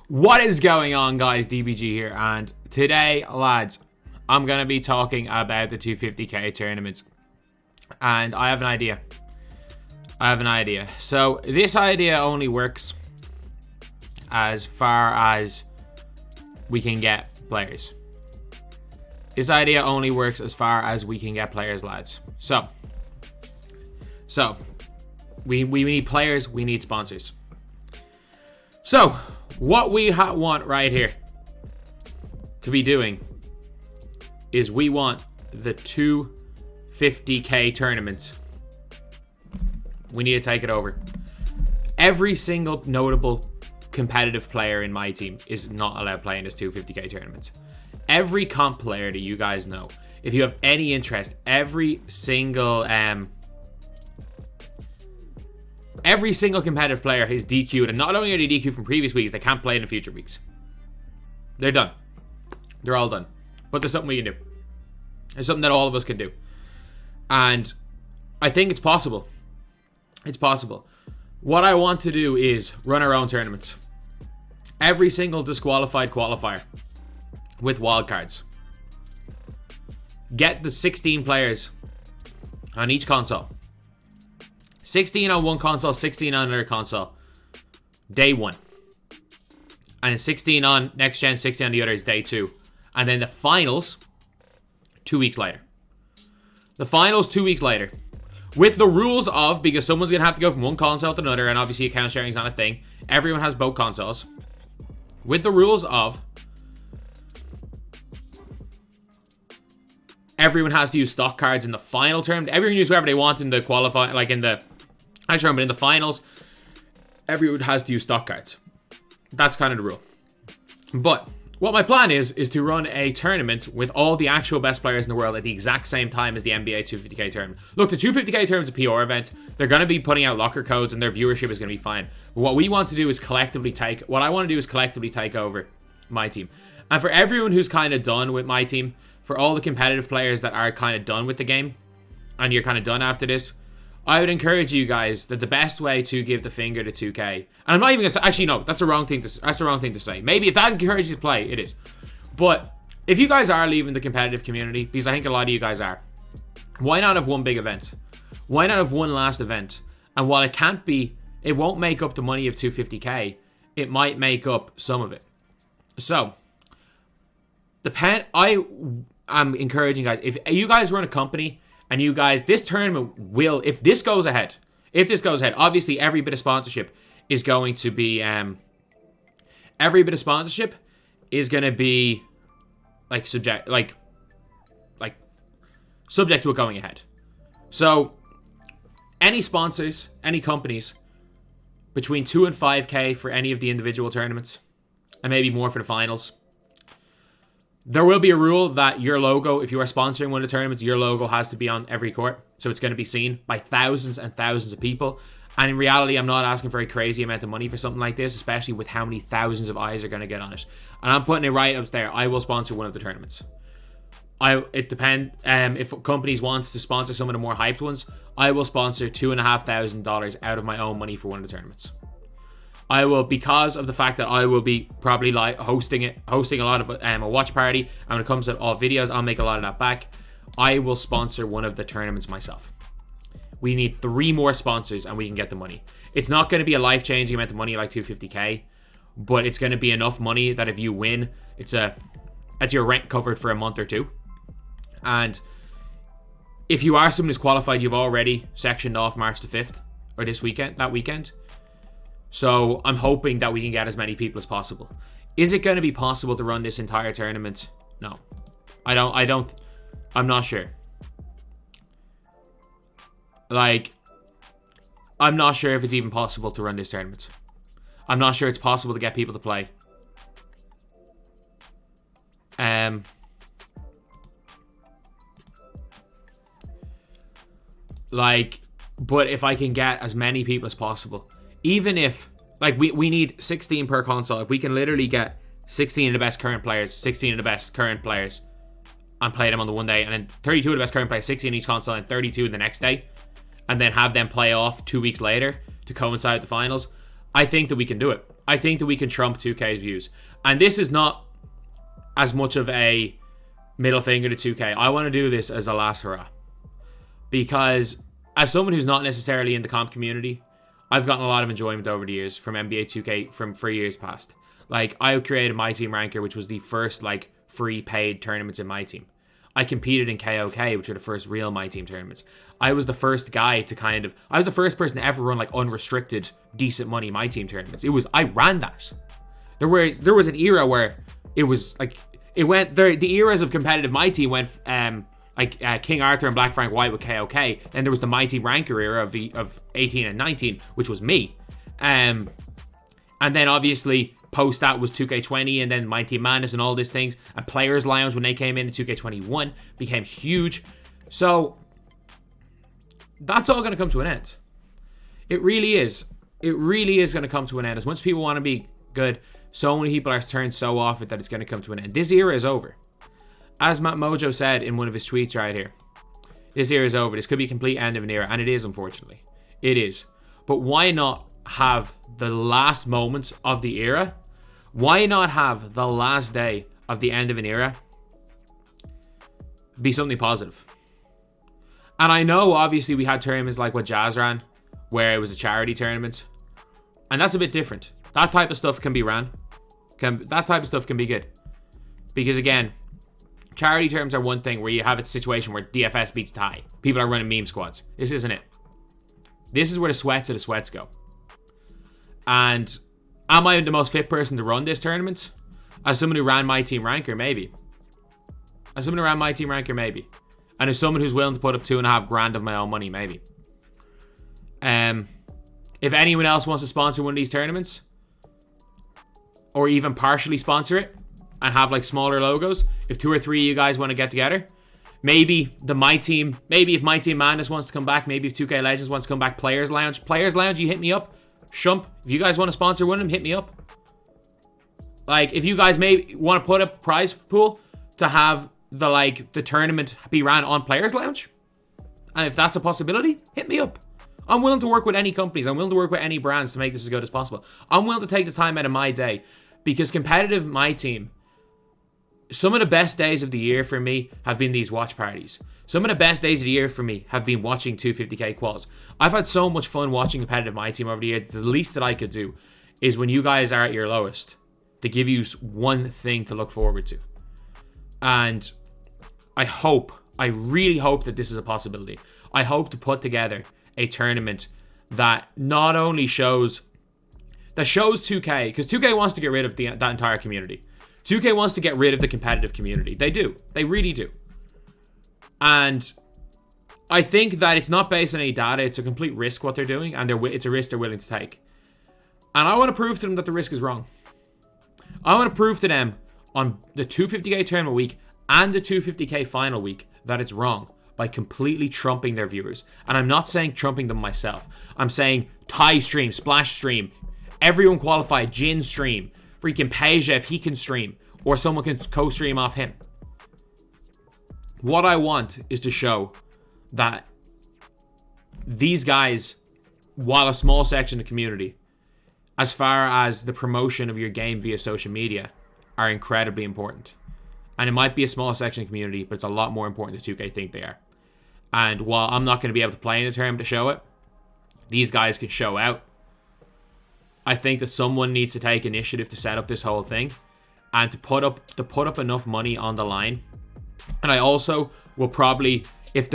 What is going on, guys? DBG here, and today, lads, I'm going to be talking about the 250k tournaments, and I have an idea. So this idea only works as far as we can get players. This idea only works as far as we can get players, lads. So we need players, we need sponsors. So what we want right here to be doing is we want the 250k tournament. We need to take it over. Every single notable competitive player in my team is not allowed playing this 250k tournament. Every comp player that you guys know, if you have any interest, every single competitive player is DQ'd, and not only are they DQ'd from previous weeks, they can't play in the future weeks. They're done. They're all done. But there's something we can do. There's something that all of us can do. And I think it's possible. It's possible. What I want to do is run our own tournaments. Every single disqualified qualifier with wildcards. Get the 16 players on each console. 16 on one console, 16 on another console. Day 1. And 16 on next gen, 16 on the other is day 2. And then the finals, 2 weeks later. The finals 2 weeks later. With the rules of, because someone's going to have to go from one console to another, and obviously account sharing is not a thing. Everyone has both consoles. With the rules of, everyone has to use stock cards in the final term. Everyone can use whoever they want in the qualify, like in the actually, but in the finals, everyone has to use stock cards. That's kind of the rule. But what my plan is to run a tournament with all the actual best players in the world at the exact same time as the NBA 250k tournament. Look, the 250k tournament is a PR event. They're going to be putting out locker codes, and their viewership is going to be fine. But what we want to do is collectively take over my team. And for everyone who's kind of done with my team, for all the competitive players that are kind of done with the game, and you're kind of done after this, I would encourage you guys that the best way to give the finger to 2K, and I'm not even gonna say, actually no, that's the wrong thing to say. Maybe if that encourages you to play, it is. But if you guys are leaving the competitive community, because I think a lot of you guys are, why not have one big event? Why not have one last event? And while it won't make up the money of 250k, it might make up some of it. So I'm encouraging guys, if you guys run a company, and you guys, this tournament will, if this goes ahead, obviously every bit of sponsorship is going to be, like subject to it going ahead. So any sponsors, any companies between 2 and 5k for any of the individual tournaments, and maybe more for the finals. There will be a rule that your logo, if you are sponsoring one of the tournaments, your logo has to be on every court. So it's going to be seen by thousands and thousands of people. And in reality, I'm not asking for a crazy amount of money for something like this, especially with how many thousands of eyes are going to get on it. And I'm putting it right up there. I will sponsor one of the tournaments. It depends. If companies want to sponsor some of the more hyped ones, I will sponsor $2,500 out of my own money for one of the tournaments. I will, because of the fact that I will be probably like hosting a lot of a watch party, and when it comes to all videos, I'll make a lot of that back. I will sponsor one of the tournaments myself. We need 3 more sponsors and we can get the money. It's not going to be a life-changing amount of money like 250k, but it's going to be enough money that if you win, it's your rent covered for a month or 2. And if you are someone who's qualified, you've already sectioned off March the 5th or that weekend. So I'm hoping that we can get as many people as possible. Is it going to be possible to run this entire tournament? No. I'm not sure. I'm not sure if it's even possible to run this tournament. I'm not sure it's possible to get people to play. But if I can get as many people as possible, even if, we need 16 per console. If we can literally get 16 of the best current players, and play them on the one day, and then 32 of the best current players, 60 on each console, and 32 the next day, and then have them play off 2 weeks later to coincide with the finals, I think that we can do it. I think that we can trump 2K's views. And this is not as much of a middle finger to 2K. I want to do this as a last hurrah. Because as someone who's not necessarily in the comp community, I've gotten a lot of enjoyment over the years from NBA 2K for years past. Like, I created MyTEAM Ranker, which was the first, like, free paid tournaments in MyTEAM. I competed in KOK, which are the first real MyTEAM tournaments. I was the first guy to I was the first person to ever run, like, unrestricted, decent money MyTEAM tournaments. I ran that. There was an era where it was, like, it went, the eras of competitive MyTEAM went, King Arthur and Black Frank White with KOK. Then there was the MyTEAM Ranker era of 18 and 19, which was me. And then, obviously, post that was 2K20 and then MyTEAM Madness and all these things. And Players Lounge, when they came in 2K21, became huge. So that's all going to come to an end. It really is. It really is going to come to an end. As much as people want to be good, so many people are turned so off it that it's going to come to an end. This era is over. As Matt Mojo said in one of his tweets right here, this era is over. This could be a complete end of an era. And it is, unfortunately. It is. But why not have the last moments of the era? Why not have the last day of the end of an era be something positive? And I know, obviously, we had tournaments like what Jazz ran, where it was a charity tournament. And that's a bit different. That type of stuff can be ran. That type of stuff can be good. Because, again, charity terms are one thing where you have a situation where DFS beats tie. People are running meme squads. This isn't it. This is where the sweats of the sweats go. And am I the most fit person to run this tournament? As someone who ran MyTEAM Ranker, maybe. As someone who ran MyTEAM Ranker, maybe. And as someone who's willing to put up $2.5 grand of my own money, maybe. If anyone else wants to sponsor one of these tournaments, or even partially sponsor it, and have like smaller logos, if 2 or 3 of you guys want to get together, maybe if MyTEAM Madness wants to come back, maybe if 2K Legends wants to come back, Players Lounge, you hit me up. Shump, if you guys want to sponsor one of them, hit me up. Like, if you guys may want to put a prize pool to have the tournament be ran on Players Lounge, and if that's a possibility, hit me up. I'm willing to work with any companies. I'm willing to work with any brands to make this as good as possible. I'm willing to take the time out of my day, because competitive MyTEAM, some of the best days of the year for me have been these watch parties. Some of the best days of the year for me have been watching 250k quals. I've had so much fun watching competitive MyTEAM over the years. The least that I could do is, when you guys are at your lowest, to give you one thing to look forward to. And I really hope that this is a possibility. I hope to put together a tournament that not only shows 2K, because 2K wants to get rid of that entire community. 2K wants to get rid of the competitive community. They do. They really do. And I think that it's not based on any data. It's a complete risk what they're doing, and it's a risk they're willing to take. And I want to prove to them that the risk is wrong. I want to prove to them on the 250k tournament week and the 250k final week that it's wrong by completely trumping their viewers. And I'm not saying trumping them myself. I'm saying Ty stream, Splash stream, everyone qualified, Jin stream, freaking Peja if he can stream, or someone can co-stream off him. What I want is to show that these guys, while a small section of the community, as far as the promotion of your game via social media, are incredibly important. And it might be a small section of the community, but it's a lot more important than 2K think they are. And while I'm not going to be able to play in the tournament to show it, these guys can show out. I think that someone needs to take initiative to set up this whole thing and to put up enough money on the line. And I also will probably, if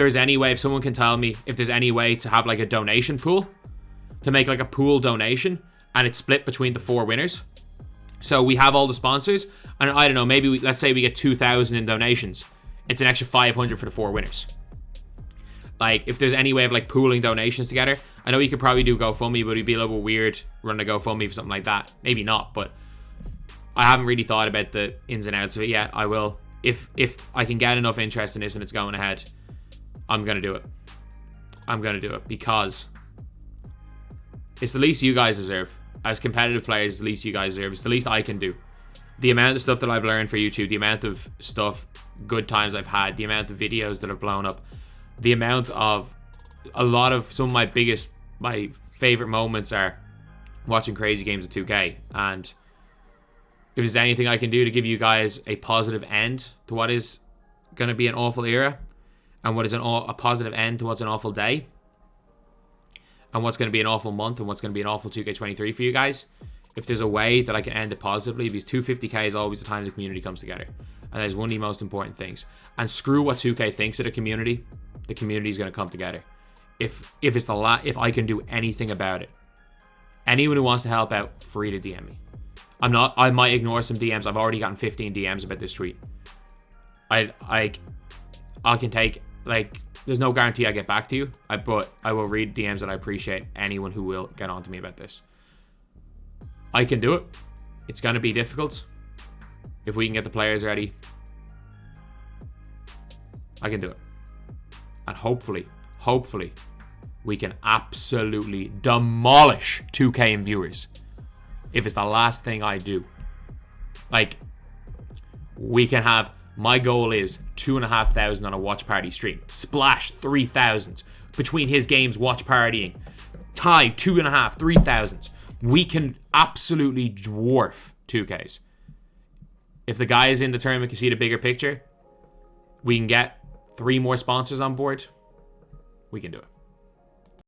someone can tell me if there's any way to have like a donation pool, to make like a pool donation, and it's split between the 4 winners. So we have all the sponsors, and I don't know, maybe let's say we get 2,000 in donations. It's an extra 500 for the 4 winners. Like, if there's any way of like pooling donations together. I know you could probably do GoFundMe, but it'd be a little bit weird running a GoFundMe for something like that. Maybe not, but I haven't really thought about the ins and outs of it yet. I will. If I can get enough interest in this and it's going ahead, I'm going to do it. I'm going to do it because it's the least you guys deserve. As competitive players, the least you guys deserve. It's the least I can do. The amount of stuff that I've learned for YouTube, the amount of stuff, good times I've had, the amount of videos that have blown up, the amount of, some of my favorite moments are watching crazy games of 2K. And if there's anything I can do to give you guys a positive end to what is going to be an awful era, and what is a positive end to what's an awful day, and what's going to be an awful month, and what's going to be an awful 2K23 for you guys, if there's a way that I can end it positively, because 250k is always the time the community comes together. And that is one of the most important things. And screw what 2K thinks of the community is going to come together. If I can do anything about it. Anyone who wants to help out, free to DM me. I might ignore some DMs. I've already gotten 15 DMs about this tweet. I can take, like, there's no guarantee I get back to you, but I will read DMs, and I appreciate anyone who will get on to me about this. I can do it. It's going to be difficult. If we can get the players ready, I can do it. And hopefully, we can absolutely demolish 2K in viewers. If it's the last thing I do. Like, we can have, my goal is 2,500 on a watch party stream. Splash, 3,000. Between his games, watch partying. Ty, 2,500, 3,000. We can absolutely dwarf 2Ks. If the guys in the tournament can see the bigger picture, we can get 3 more sponsors on board. We can do it.